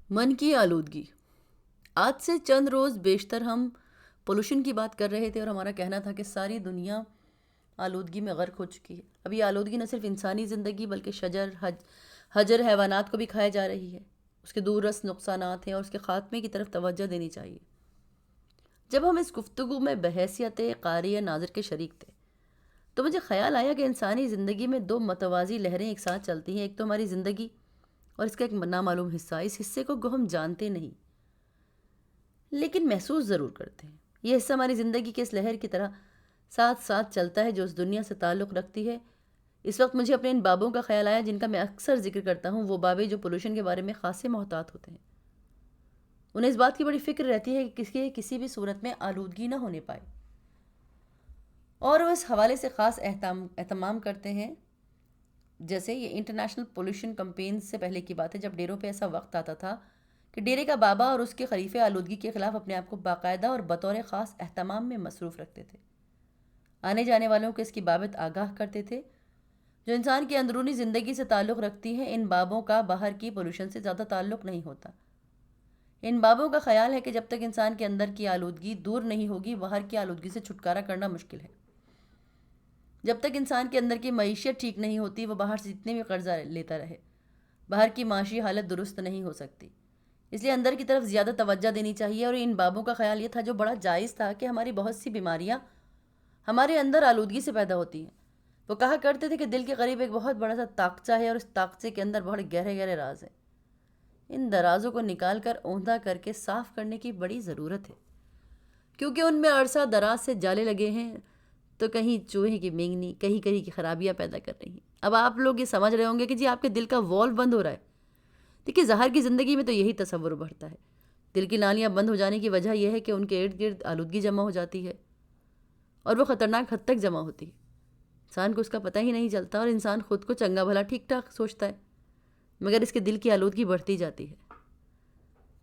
من کی آلودگی۔ آج سے چند روز بیشتر ہم پولوشن کی بات کر رہے تھے اور ہمارا کہنا تھا کہ ساری دنیا آلودگی میں غرق ہو چکی ہے۔ اب یہ آلودگی نہ صرف انسانی زندگی بلکہ شجر حجر حیوانات کو بھی کھائے جا رہی ہے۔ اس کے دور رس نقصانات ہیں اور اس کے خاتمے کی طرف توجہ دینی چاہیے۔ جب ہم اس گفتگو میں بحیثیت قاری یا ناظر کے شریک تھے تو مجھے خیال آیا کہ انسانی زندگی میں دو متوازی لہریں ایک ساتھ چلتی ہیں۔ ایک تو ہماری زندگی اور اس کا ایک نامعلوم حصہ، اس حصے کو ہم جانتے نہیں لیکن محسوس ضرور کرتے ہیں۔ یہ حصہ ہماری زندگی کے اس لہر کی طرح ساتھ ساتھ چلتا ہے جو اس دنیا سے تعلق رکھتی ہے۔ اس وقت مجھے اپنے ان بابوں کا خیال آیا جن کا میں اکثر ذکر کرتا ہوں، وہ بابے جو پولوشن کے بارے میں خاصے محتاط ہوتے ہیں۔ انہیں اس بات کی بڑی فکر رہتی ہے کہ کسی بھی صورت میں آلودگی نہ ہونے پائے، اور وہ اس حوالے سے خاص اہتمام کرتے ہیں۔ جیسے یہ انٹرنیشنل پولوشن کمپینز سے پہلے کی بات ہے، جب ڈیروں پہ ایسا وقت آتا تھا کہ ڈیرے کا بابا اور اس کے خلیفے آلودگی کے خلاف اپنے آپ کو باقاعدہ اور بطور خاص اہتمام میں مصروف رکھتے تھے۔ آنے جانے والوں کو اس کی بابت آگاہ کرتے تھے۔ جو انسان کی اندرونی زندگی سے تعلق رکھتی ہے، ان بابوں کا باہر کی پولوشن سے زیادہ تعلق نہیں ہوتا۔ ان بابوں کا خیال ہے کہ جب تک انسان کے اندر کی آلودگی دور نہیں ہوگی، باہر کی آلودگی سے چھٹکارا کرنا مشکل ہے۔ جب تک انسان کے اندر کی معیشت ٹھیک نہیں ہوتی، وہ باہر سے جتنے بھی قرضہ لیتا رہے، باہر کی معاشی حالت درست نہیں ہو سکتی۔ اس لیے اندر کی طرف زیادہ توجہ دینی چاہیے، اور ان بابوں کا خیال یہ تھا جو بڑا جائز تھا کہ ہماری بہت سی بیماریاں ہمارے اندر آلودگی سے پیدا ہوتی ہیں۔ وہ کہا کرتے تھے کہ دل کے قریب ایک بہت بڑا سا تاقچہ ہے اور اس تاقچے کے اندر بہت گہرے گہرے راز ہیں۔ ان درازوں کو نکال کر اوندھا کر کے صاف کرنے کی بڑی ضرورت ہے، کیونکہ ان میں عرصہ دراز سے جالے لگے ہیں تو کہیں چوہے کی مینگنی، کہیں کہیں کی خرابیاں پیدا کر رہی ہیں۔ اب آپ لوگ یہ سمجھ رہے ہوں گے کہ جی آپ کے دل کا والو بند ہو رہا ہے۔ دیکھیے، ظاہر کی زندگی میں تو یہی تصور ابھرتا ہے۔ دل کی نالیاں بند ہو جانے کی وجہ یہ ہے کہ ان کے ارد گرد آلودگی جمع ہو جاتی ہے، اور وہ خطرناک حد تک جمع ہوتی ہے۔ انسان کو اس کا پتہ ہی نہیں چلتا، اور انسان خود کو چنگا بھلا ٹھیک ٹھاک سوچتا ہے، مگر اس کے دل کی آلودگی بڑھتی جاتی ہے۔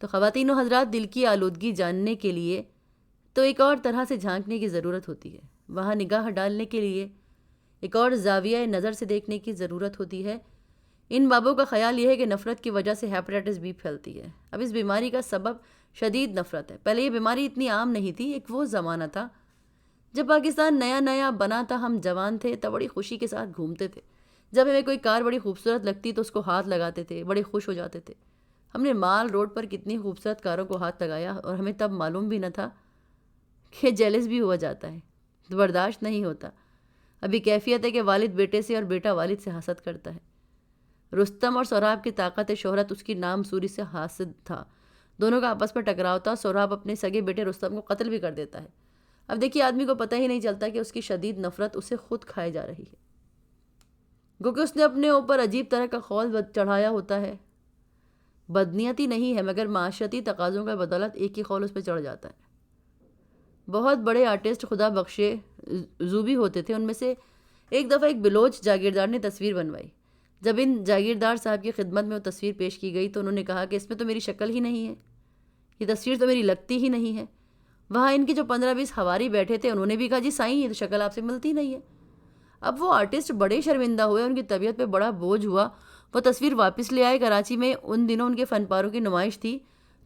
تو خواتین و حضرات، دل کی آلودگی جاننے کے لیے تو ایک اور طرح سے جھانکنے کی ضرورت ہوتی ہے، وہاں نگاہ ڈالنے کے لیے ایک اور زاویہ نظر سے دیکھنے کی ضرورت ہوتی ہے۔ ان بابوں کا خیال یہ ہے کہ نفرت کی وجہ سے ہیپیٹائٹس بی پھیلتی ہے۔ اب اس بیماری کا سبب شدید نفرت ہے۔ پہلے یہ بیماری اتنی عام نہیں تھی۔ ایک وہ زمانہ تھا جب پاکستان نیا نیا بنا تھا، ہم جوان تھے، تب بڑی خوشی کے ساتھ گھومتے تھے۔ جب ہمیں کوئی کار بڑی خوبصورت لگتی تو اس کو ہاتھ لگاتے تھے، بڑے خوش ہو جاتے تھے۔ ہم نے مال روڈ پر کتنی خوبصورت کاروں کو ہاتھ لگایا، اور ہمیں تب معلوم بھی نہ تھا کہ جیلس بھی ہوا جاتا ہے، برداشت نہیں ہوتا۔ ابھی کیفیت ہے کہ والد بیٹے سے اور بیٹا والد سے حسد کرتا ہے۔ رستم اور سہراب کی طاقت شہرت اس کی نام سوری سے حاسد تھا۔ دونوں کا آپس میں ٹکراؤ تھا۔ سہراب اپنے سگے بیٹے رستم کو قتل بھی کر دیتا ہے۔ اب دیکھیے، آدمی کو پتہ ہی نہیں چلتا کہ اس کی شدید نفرت اسے خود کھائے جا رہی ہے، کیونکہ اس نے اپنے اوپر عجیب طرح کا خول چڑھایا ہوتا ہے۔ بدنیتی نہیں ہے، مگر معاشرتی تقاضوں کا بدولت ایک ہی خول اس پہ چڑھ جاتا ہے۔ بہت بڑے آرٹسٹ خدا بخشے زوبی ہوتے تھے، ان میں سے ایک دفعہ ایک بلوچ جاگیردار نے تصویر بنوائی۔ جب ان جاگیردار صاحب کی خدمت میں وہ تصویر پیش کی گئی تو انہوں نے کہا کہ اس میں تو میری شکل ہی نہیں ہے، یہ تصویر تو میری لگتی ہی نہیں ہے۔ وہاں ان کے جو 15-20 ہواری بیٹھے تھے، انہوں نے بھی کہا جی سائیں، یہ تو شکل آپ سے ملتی نہیں ہے۔ اب وہ آرٹسٹ بڑے شرمندہ ہوئے، ان کی طبیعت پہ بڑا بوجھ ہوا۔ وہ تصویر واپس لے آئے۔ کراچی میں ان دنوں ان کے فن پاروں کی نمائش تھی،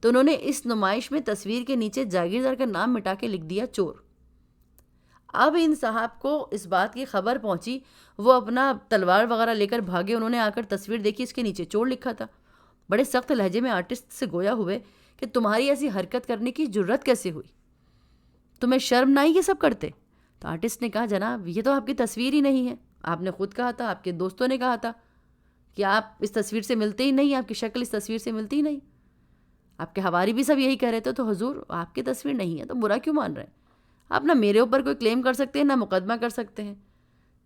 تو انہوں نے اس نمائش میں تصویر کے نیچے جاگیردار کا نام مٹا کے لکھ دیا چور۔ اب ان صاحب کو اس بات کی خبر پہنچی، وہ اپنا تلوار وغیرہ لے کر بھاگے۔ انہوں نے آ کر تصویر دیکھی، اس کے نیچے چور لکھا تھا۔ بڑے سخت لہجے میں آرٹسٹ سے گویا ہوئے کہ تمہاری ایسی حرکت کرنے کی جرت کیسے ہوئی؟ تمہیں شرم نہ آئی یہ سب کرتے؟ تو آرٹسٹ نے کہا جناب، یہ تو آپ کی تصویر ہی نہیں ہے۔ آپ نے خود کہا تھا، آپ کے دوستوں نے کہا تھا کہ آپ اس تصویر سے ملتے ہی نہیں، آپ کی شکل اس تصویر سے ملتی ہی نہیں۔ آپ کے حواری بھی سب یہی کہہ رہے تھے، تو حضور آپ کی تصویر نہیں ہے تو برا کیوں مان رہے ہیں؟ آپ نہ میرے اوپر کوئی کلیم کر سکتے ہیں، نہ مقدمہ کر سکتے ہیں۔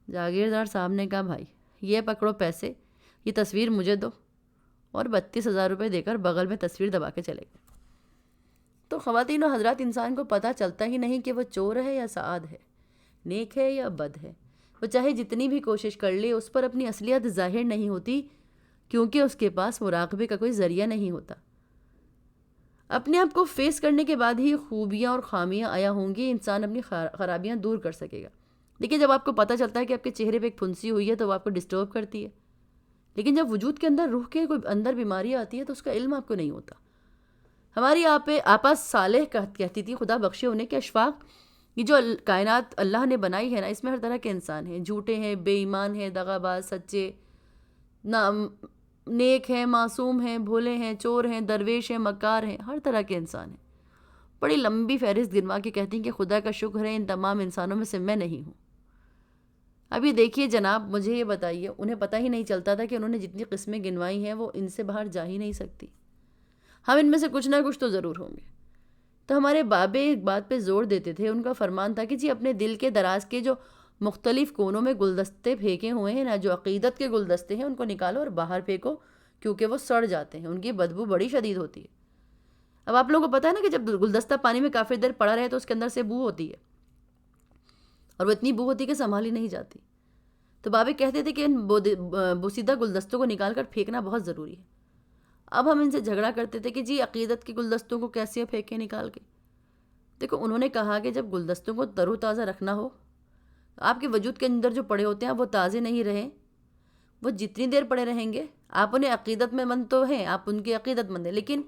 جاگیردار صاحب نے کہا بھائی یہ پکڑو پیسے، یہ تصویر مجھے دو، اور 32,000 روپے دے کر بغل میں تصویر دبا کے چلے گئے۔ تو خواتین و حضرات، انسان کو پتہ چلتا ہی نہیں کہ وہ چور ہے یا سعاد ہے، نیک ہے یا بد ہے۔ وہ چاہے جتنی بھی کوشش کر لے، اس پر اپنی اصلیت ظاہر نہیں ہوتی، کیونکہ اس کے پاس مراقبے کا کوئی ذریعہ نہیں ہوتا۔ اپنے آپ کو فیس کرنے کے بعد ہی خوبیاں اور خامیاں آیا ہوں گی، انسان اپنی خرابیاں دور کر سکے گا۔ دیکھیے، جب آپ کو پتہ چلتا ہے کہ آپ کے چہرے پہ ایک پھنسی ہوئی ہے تو وہ آپ کو ڈسٹرب کرتی ہے، لیکن جب وجود کے اندر روح کے کوئی اندر بیماری آتی ہے تو اس کا علم آپ کو نہیں ہوتا۔ ہماری آپا صالح کہتی تھی، خدا بخشے انہیں، کہ اشفاق، یہ جو کائنات اللہ نے بنائی ہے نا، اس میں ہر طرح کے انسان ہیں، جھوٹے ہیں، بے ایمان ہیں، دغا باز، سچے، نیک ہیں، معصوم ہیں، بھولے ہیں، چور ہیں، درویش ہیں، مکار ہیں، ہر طرح کے انسان ہیں۔ بڑی لمبی فہرست گنوا کے کہتی ہیں کہ خدا کا شکر ہے ان تمام انسانوں میں سے میں نہیں ہوں۔ اب یہ دیکھیے جناب، مجھے یہ بتائیے، انہیں پتہ ہی نہیں چلتا تھا کہ انہوں نے جتنی قسمیں گنوائی ہیں وہ ان سے باہر جا ہی نہیں سکتی، ہم ان میں سے کچھ نہ کچھ تو ضرور ہوں گے۔ تو ہمارے بابے ایک بات پہ زور دیتے تھے، ان کا فرمان تھا کہ جی اپنے دل کے دراز کے جو مختلف کونوں میں گلدستے پھینکے ہوئے ہیں نا، جو عقیدت کے گلدستے ہیں، ان کو نکالو اور باہر پھینکو، کیونکہ وہ سڑ جاتے ہیں، ان کی بدبو بڑی شدید ہوتی ہے۔ اب آپ لوگوں کو پتہ ہے نا کہ جب گلدستہ پانی میں کافی دیر پڑا رہے تو اس کے اندر سے بو ہوتی ہے، اور وہ اتنی بو ہوتی ہے کہ سنبھالی نہیں جاتی۔ تو بابے کہتے تھے کہ ان بوسیدہ گلدستوں کو نکال کر پھینکنا بہت ضروری ہے۔ اب ہم ان سے جھگڑا کرتے تھے کہ جی عقیدت کے گلدستوں کو کیسے پھینکیں نکال کے؟ دیکھو، انہوں نے کہا کہ جب گلدستوں کو تر و تازہ رکھنا ہو، آپ کے وجود کے اندر جو پڑے ہوتے ہیں وہ تازے نہیں رہیں، وہ جتنی دیر پڑے رہیں گے، آپ انہیں عقیدت میں مند تو ہیں، آپ ان کی عقیدت مند ہیں، لیکن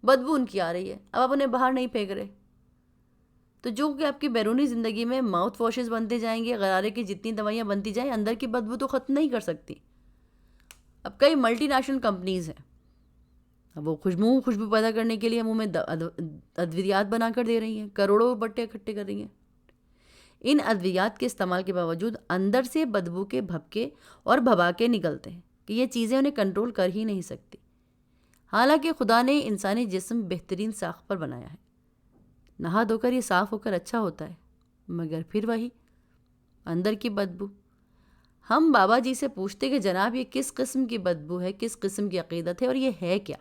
بدبو ان کی آ رہی ہے، اب آپ انہیں باہر نہیں پھینک رہے، تو جو کہ آپ کی بیرونی زندگی میں ماؤتھ واشز بنتے جائیں گے، غرارے کی جتنی دوائیاں بنتی جائیں، اندر کی بدبو تو ختم نہیں کر سکتی۔ اب کئی ملٹی نیشنل کمپنیز ہیں، اب وہ خوشبو پیدا کرنے کے لیے منہ میں ادویات بنا کر دے رہی ہیں، کروڑوں بٹے اکٹھے کر رہی ہیں۔ ان ادویات کے استعمال کے باوجود اندر سے بدبو کے بھپکے اور بھباکے نکلتے ہیں کہ یہ چیزیں انہیں کنٹرول کر ہی نہیں سکتی، حالانکہ خدا نے انسانی جسم بہترین ساخت پر بنایا ہے، نہا دھو کر یہ صاف ہو کر اچھا ہوتا ہے، مگر پھر وہی اندر کی بدبو۔ ہم بابا جی سے پوچھتے کہ جناب یہ کس قسم کی بدبو ہے، کس قسم کی عقیدت ہے، اور یہ ہے کیا؟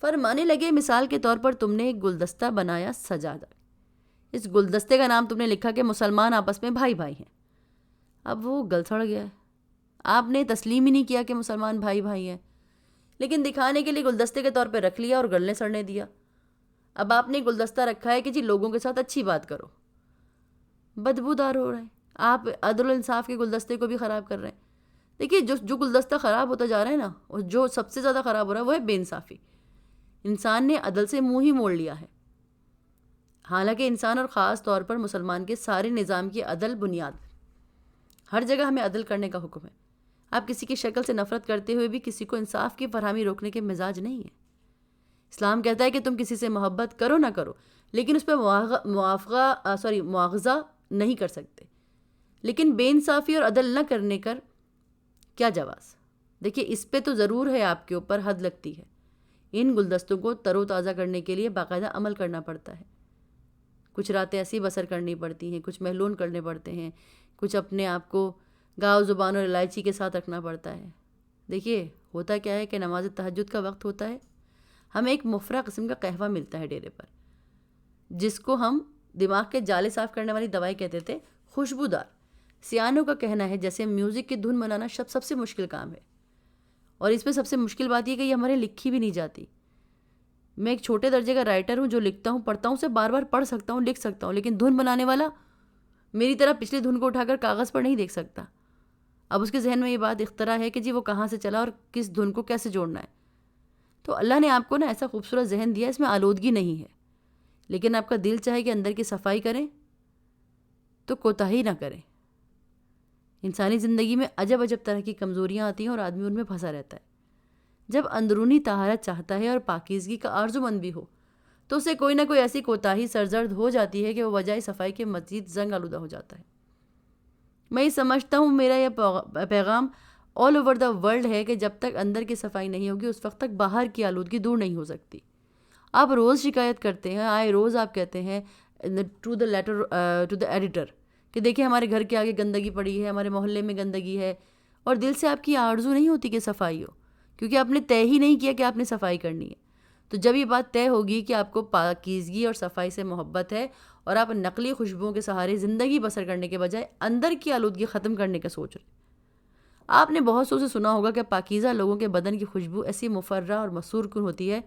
فرمانے لگے، مثال کے طور پر تم نے ایک گلدستہ بنایا سجادہ، اس گلدستے کا نام تم نے لکھا کہ مسلمان آپس میں بھائی بھائی ہیں، اب وہ گل سڑ گیا ہے، آپ نے تسلیم ہی نہیں کیا کہ مسلمان بھائی بھائی ہیں، لیکن دکھانے کے لیے گلدستے کے طور پہ رکھ لیا اور گلنے سڑنے دیا۔ اب آپ نے گلدستہ رکھا ہے کہ جی لوگوں کے ساتھ اچھی بات کرو، بدبودار ہو رہا ہے، آپ عدل و انصاف کے گلدستے کو بھی خراب کر رہے ہیں۔ دیکھیے جو گلدستہ خراب ہوتا جا رہا ہے نا، اور جو سب سے زیادہ خراب ہو رہا ہے وہ ہے بے انصافی۔ انسان نے عدل سے منہ ہی موڑ لیا ہے، حالانکہ انسان اور خاص طور پر مسلمان کے سارے نظام کی عدل بنیاد، ہر جگہ ہمیں عدل کرنے کا حکم ہے۔ آپ کسی کی شکل سے نفرت کرتے ہوئے بھی کسی کو انصاف کی فراہمی روکنے کے مزاج نہیں ہے۔ اسلام کہتا ہے کہ تم کسی سے محبت کرو نہ کرو، لیکن اس پہ مواخذہ نہیں کر سکتے، لیکن بے انصافی اور عدل نہ کرنے کر کیا جواز؟ دیکھیے اس پہ تو ضرور ہے آپ کے اوپر حد لگتی ہے۔ ان گلدستوں کو تر و تازہ کرنے کے لیے باقاعدہ عمل کرنا پڑتا ہے، کچھ راتیں ایسی بسر کرنی پڑتی ہیں، کچھ محلول کرنے پڑتے ہیں، کچھ اپنے آپ کو گاؤ زبان اور الائچی کے ساتھ رکھنا پڑتا ہے۔ دیکھیے ہوتا کیا ہے کہ نماز تہجد کا وقت ہوتا ہے، ہمیں ایک مفرح قسم کا قہوہ ملتا ہے ڈیرے پر، جس کو ہم دماغ کے جالے صاف کرنے والی دوائی کہتے تھے، خوشبودار۔ سیانوں کا کہنا ہے جیسے میوزک کی دھن بنانا سب سے مشکل کام ہے، اور اس میں سب سے مشکل بات یہ کہ یہ ہمارے لکھی بھی نہیں جاتی۔ میں ایک چھوٹے درجے کا رائٹر ہوں، جو لکھتا ہوں پڑھتا ہوں، اسے بار بار پڑھ سکتا ہوں، لکھ سکتا ہوں، لیکن دھن بنانے والا میری طرح پچھلی دھن کو اٹھا کر کاغذ پر نہیں دیکھ سکتا۔ اب اس کے ذہن میں یہ بات اختراع ہے کہ جی وہ کہاں سے چلا اور کس دھن کو کیسے جوڑنا ہے۔ تو اللہ نے آپ کو نا ایسا خوبصورت ذہن دیا، اس میں آلودگی نہیں ہے، لیکن آپ کا دل چاہے کہ اندر کی صفائی کریں تو کوتاہی نہ کریں۔ انسانی زندگی میں عجب طرح کی کمزوریاں آتی ہیں اور آدمی ان میں پھنسا رہتا ہے۔ جب اندرونی طہارت چاہتا ہے اور پاکیزگی کا آرزو مند بھی ہو، تو اسے کوئی نہ کوئی ایسی کوتاہی سرزد ہو جاتی ہے کہ وہ بجائے صفائی کے مزید زنگ آلودہ ہو جاتا ہے۔ میں یہ سمجھتا ہوں میرا یہ پیغام آل اوور دا ورلڈ ہے کہ جب تک اندر کی صفائی نہیں ہوگی اس وقت تک باہر کی آلودگی دور نہیں ہو سکتی۔ آپ روز شکایت کرتے ہیں، آئے روز آپ کہتے ہیں ٹو دا ایڈیٹر کہ دیکھیں ہمارے گھر کے آگے گندگی پڑی ہے، ہمارے محلے میں گندگی ہے، اور دل سے آپ کی آرزو نہیں ہوتی کہ صفائی ہو، کیونکہ آپ نے طے ہی نہیں کیا کہ آپ نے صفائی کرنی ہے۔ تو جب یہ بات طے ہوگی کہ آپ کو پاکیزگی اور صفائی سے محبت ہے اور آپ نقلی خوشبوؤں کے سہارے زندگی بسر کرنے کے بجائے اندر کی آلودگی ختم کرنے کا سوچ رہے، آپ نے بہت سو سے سنا ہوگا کہ پاکیزہ لوگوں کے بدن کی خوشبو ایسی مفرح اور مسرور کن ہوتی ہے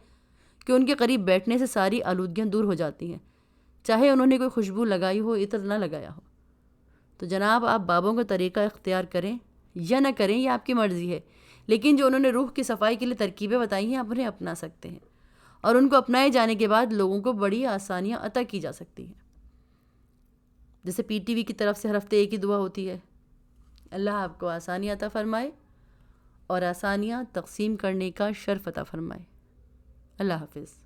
کہ ان کے قریب بیٹھنے سے ساری آلودگیاں دور ہو جاتی ہیں، چاہے انہوں نے کوئی خوشبو لگائی ہو، عطر نہ لگایا ہو۔ تو جناب آپ بابوں کا طریقہ اختیار کریں یا نہ کریں یہ آپ کی مرضی ہے، لیکن جو انہوں نے روح کی صفائی کے لیے ترکیبیں بتائی ہیں آپ انہیں اپنا سکتے ہیں، اور ان کو اپنائے جانے کے بعد لوگوں کو بڑی آسانیاں عطا کی جا سکتی ہیں. جیسے PTV کی طرف سے ہر ہفتے ایک ہی دعا ہوتی ہے، اللہ آپ کو آسانیاں عطا فرمائے اور آسانیاں تقسیم کرنے کا شرف عطا فرمائے. اللہ حافظ.